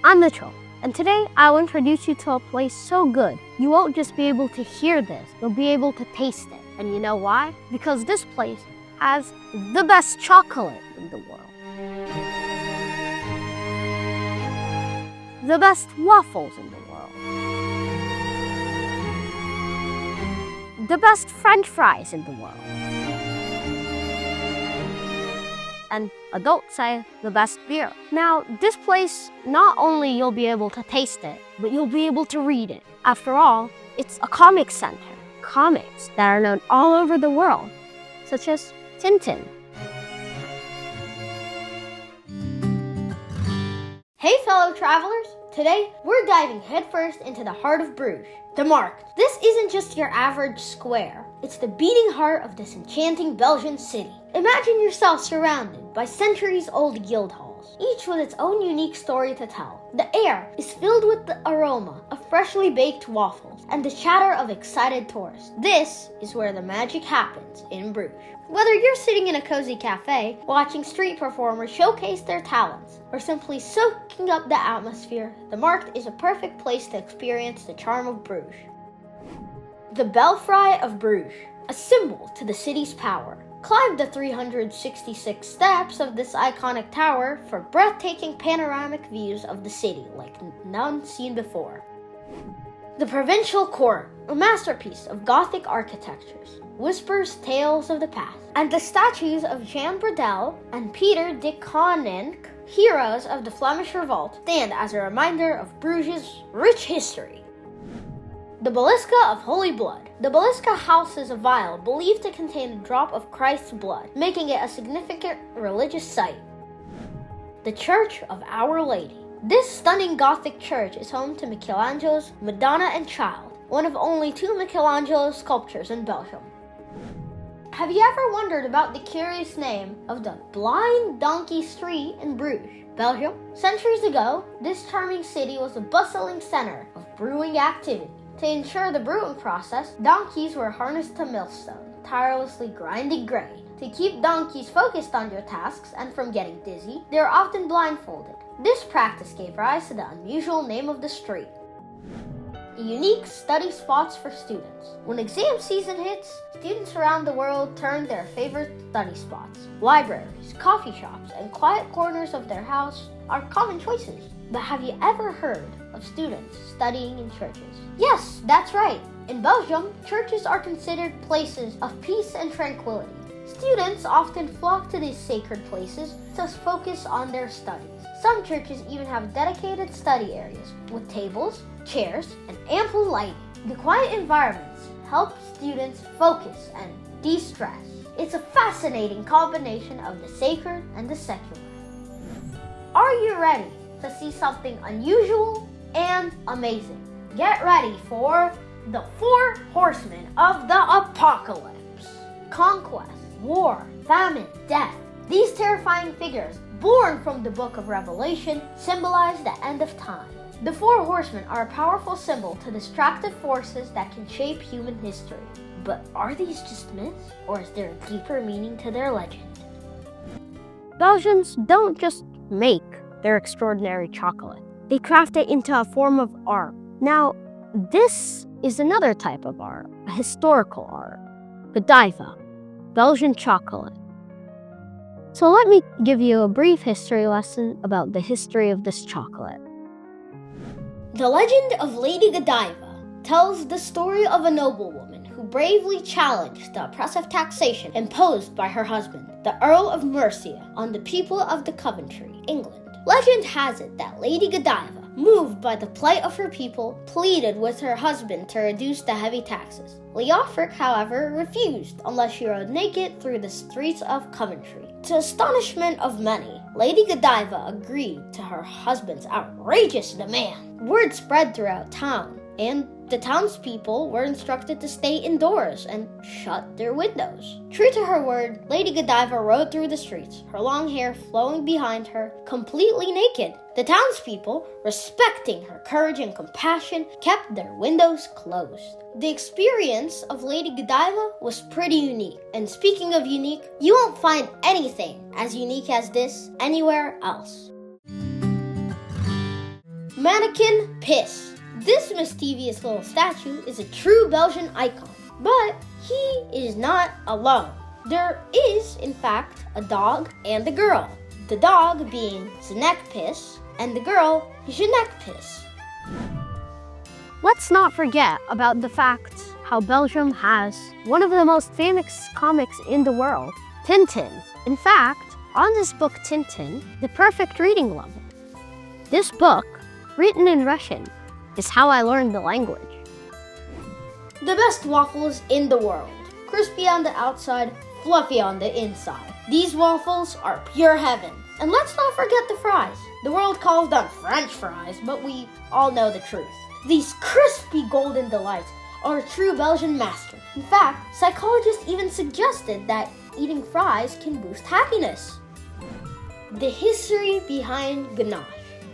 I'm Mitchell, and today I'll introduce you to a place so good, you won't just be able to hear this, you'll be able to taste it. And you know why? Because this place has the best chocolate in the world. The best waffles in the world. The best French fries in the world. And adults say the best beer. Now, this place, not only you'll be able to taste it, but you'll be able to read it. After all, it's a comic center. Comics that are known all over the world, such as Tintin. Hey fellow travelers! Today, we're diving headfirst into the heart of Bruges, the Markt. This isn't just your average square. It's the beating heart of this enchanting Belgian city. Imagine yourself surrounded by centuries-old guild halls, each with its own unique story to tell. The air is filled with the aroma of freshly baked waffles and the chatter of excited tourists. This is where the magic happens in Bruges. Whether you're sitting in a cozy cafe, watching street performers showcase their talents, or simply soaking up the atmosphere, the Markt is a perfect place to experience the charm of Bruges. The Belfry of Bruges, a symbol to the city's power. Climb the 366 steps of this iconic tower for breathtaking panoramic views of the city like none seen before. The Provincial Court, a masterpiece of Gothic architectures, whispers tales of the past, and the statues of Jan Bredel and Peter de Koninck, heroes of the Flemish Revolt, stand as a reminder of Bruges' rich history. The Basilica of Holy Blood. The Basilica houses a vial believed to contain a drop of Christ's blood, making it a significant religious site. The Church of Our Lady. This stunning Gothic church is home to Michelangelo's Madonna and Child, one of only 2 Michelangelo sculptures in Belgium. Have you ever wondered about the curious name of the Blind Donkey Street in Bruges, Belgium? Centuries ago, this charming city was a bustling center of brewing activity. To ensure the brewing process, donkeys were harnessed to millstone, tirelessly grinding grain. To keep donkeys focused on your tasks and from getting dizzy, they are often blindfolded. This practice gave rise to the unusual name of the street. Unique study spots for students. When exam season hits, students around the world turn their favorite study spots. Libraries, coffee shops, and quiet corners of their house are common choices. But have you ever heard of students studying in churches? Yes, that's right. In Belgium, churches are considered places of peace and tranquility. Students often flock to these sacred places to focus on their studies. Some churches even have dedicated study areas with tables, chairs, and ample lighting. The quiet environments help students focus and de-stress. It's a fascinating combination of the sacred and the secular. Are you ready to see something unusual and amazing? Get ready for the 4 horsemen of the apocalypse. Conquest, war, famine, death. These terrifying figures, born from the book of Revelation, symbolize the end of time. The 4 horsemen are a powerful symbol to destructive forces that can shape human history. But are these just myths, or is there a deeper meaning to their legend? Belgians don't just make their extraordinary chocolate. They craft it into a form of art. Now, this is another type of art, a historical art. Godiva, Belgian chocolate. So let me give you a brief history lesson about the history of this chocolate. The legend of Lady Godiva tells the story of a noblewoman who bravely challenged the oppressive taxation imposed by her husband, the Earl of Mercia, on the people of the Coventry, England. Legend has it that Lady Godiva, moved by the plight of her people, pleaded with her husband to reduce the heavy taxes. Leofric, however, refused unless she rode naked through the streets of Coventry. To astonishment of many, Lady Godiva agreed to her husband's outrageous demand. Word spread throughout town, and the townspeople were instructed to stay indoors and shut their windows. True to her word, Lady Godiva rode through the streets, her long hair flowing behind her, completely naked. The townspeople, respecting her courage and compassion, kept their windows closed. The experience of Lady Godiva was pretty unique. And speaking of unique, you won't find anything as unique as this anywhere else. mannequin piss. This mischievous little statue is a true Belgian icon, but he is not alone. There is, in fact, a dog and a girl. The dog being 𝐸𝐤𝐞 piss, and the girl 𝐸𝐥𝐤𝐞 piss. Let's not forget about the fact how Belgium has one of the most famous comics in the world, Tintin. In fact, on this book Tintin, the perfect reading level. This book, written in Russian, is how I learned the language. The best waffles in the world. Crispy on the outside, fluffy on the inside. These waffles are pure heaven. And let's not forget the fries. The world calls them French fries, but we all know the truth. These crispy golden delights are a true Belgian master. In fact, psychologists even suggested that eating fries can boost happiness. The history behind ganache.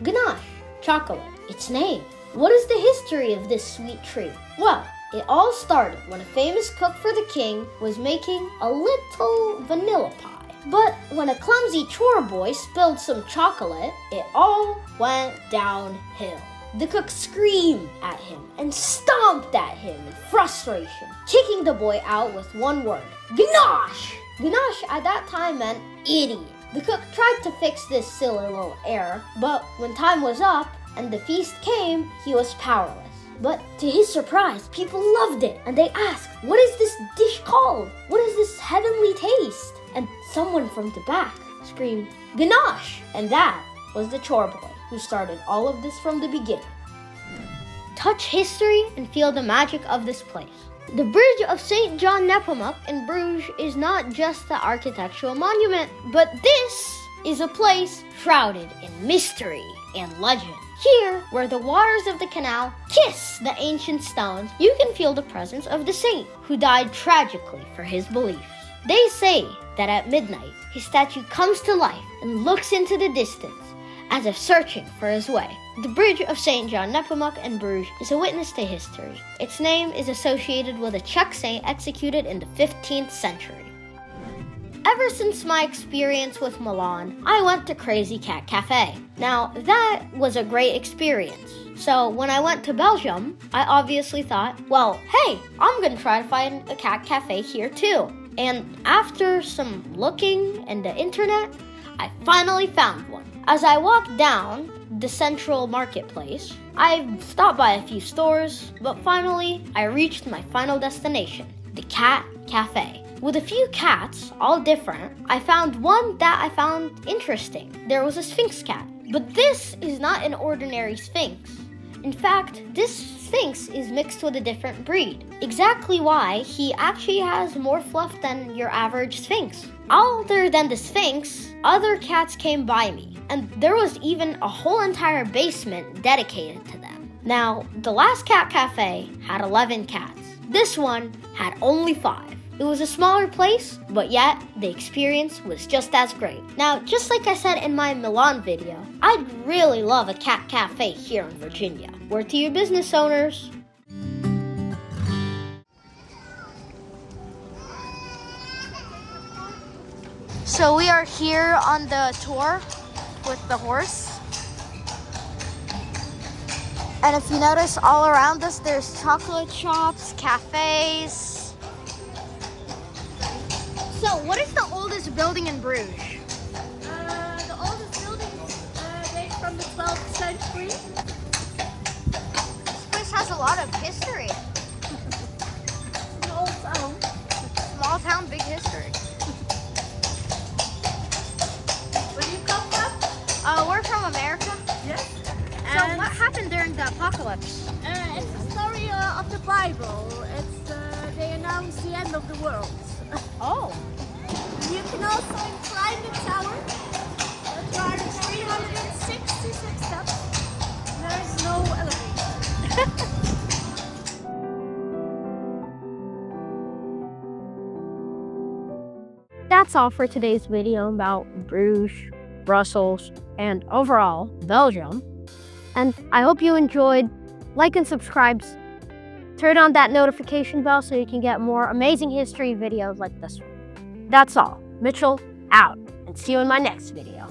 Ganache, chocolate, its name. What is the history of this sweet treat? Well, it all started when a famous cook for the king was making a little vanilla pie. But when a clumsy chore boy spilled some chocolate, it all went downhill. The cook screamed at him and stomped at him in frustration, kicking the boy out with one word, ganache! Ganache at that time meant idiot. The cook tried to fix this silly little error, but when time was up and the feast came, he was powerless. But to his surprise, people loved it, and they asked, what is this dish called? What is this heavenly taste? And someone from the back screamed, ganache! And that was the chore boy who started all of this from the beginning. Touch history and feel the magic of this place. The bridge of St. John Nepomuk in Bruges is not just the architectural monument, but this is a place shrouded in mystery and legend. Here, where the waters of the canal kiss the ancient stones, you can feel the presence of the saint who died tragically for his beliefs. They say that at midnight, his statue comes to life and looks into the distance as if searching for his way. The bridge of St. John Nepomuk in Bruges is a witness to history. Its name is associated with a Czech saint executed in the 15th century. Ever since my experience with Milan, I went to Crazy Cat Cafe. Now, that was a great experience. So when I went to Belgium, I obviously thought, well, hey, I'm gonna try to find a cat cafe here too. And after some looking in the internet, I finally found one. As I walked down the central marketplace, I stopped by a few stores, but finally I reached my final destination, the Cat Cafe. With a few cats, all different, I found one that I found interesting. There was a Sphinx cat, but this is not an ordinary Sphinx. In fact, this Sphinx is mixed with a different breed. Exactly why he actually has more fluff than your average Sphinx. Other than the Sphinx, other cats came by me, and there was even a whole entire basement dedicated to them. Now, the last cat cafe had 11 cats. This one had only 5. It was a smaller place, but yet the experience was just as great. Now, just like I said in my Milan video, I'd really love a cat cafe here in Virginia. Word to you business owners. So we are here on the tour with the horse. And if you notice all around us, there's chocolate shops, cafes. So, what is the oldest building in Bruges? The oldest buildings date from the 12th century. This place has a lot of history. An old town. Small town, big history. Where do you come from? We're from America. Yes. So, what happened during the apocalypse? It's the story of the Bible. It's they announce the end of the world. Oh. You can also climb the tower. There are 366 steps. There's no elevator. That's all for today's video about Bruges, Brussels, and overall Belgium. And I hope you enjoyed. Like and subscribe. Turn on that notification bell so you can get more amazing history videos like this one. That's all. Mitchell out, and see you in my next video.